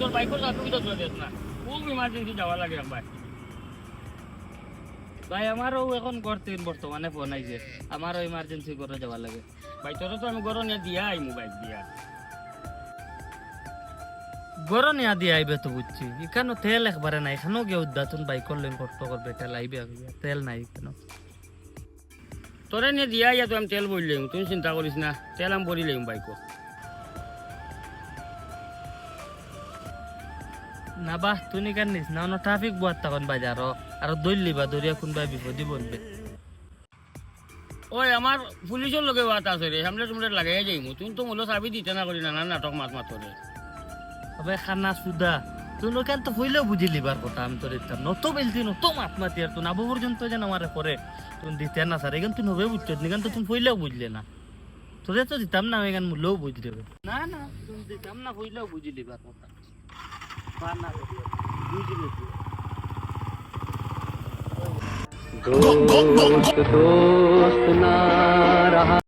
তোর বাইকও চাবি তো চলে না, খুব ইমার্জেন্সি যাওয়া লাগে ভাই। ভাই আমারও এখন করতে বর্তমানে ফোন আইছে, আমারও ইমার্জেন্সি করে যাওয়া লাগে ভাই। তোরও তো আমি গরো নিয়ে দিয়া আইমু বাইক দিয়া। গরো নিয়া দিয়ে আইবে তো বুঝছি, এখানে তেল একবারে নাই, এখানেও গিয়ে উদ্যাতন বাইক করলেন কষ্ট করবে, তেল আইবে তেল নাই কেন। তোরে নিয়ে দিয়া ইয়া তো আমি তেল বললাম, তুই চিন্তা করিস না, তেল আমি বলিলাম বাইকও। না বাহ তুই কেন নিস না, ট্রাফিক বহুত তখন বাজার আর দৌড়লি বা দৌড়িয়া কোনবা বিপদই বলবে। ওই আমার পুলিশের লগে বাত আছে রে, সামনে তুমি লাগাই যাইমু, তুই তো মূল্য চাবি দিতে না করি না, নাটক মাত মাতরে। তবে খানা সুদা তুই কেন তো হইলেও বুঝি লিবার কথা, আমি তোর দিতাম নত বেলতি নত মাত মাতি আর তুই আবু পর্যন্ত যেন আমার পরে তুই দিতে না স্যার, এখান তুই নবে বুঝছো নিকান তো তুমি হইলেও বুঝলে না, তোরে তো দিতাম না, এখান মূল্যও বুঝ দেবে না না, তুমি দিতাম না হইলেও বুঝি লিবার কথা বুঝলি তুই। दोस्त दोस्त ना रहा।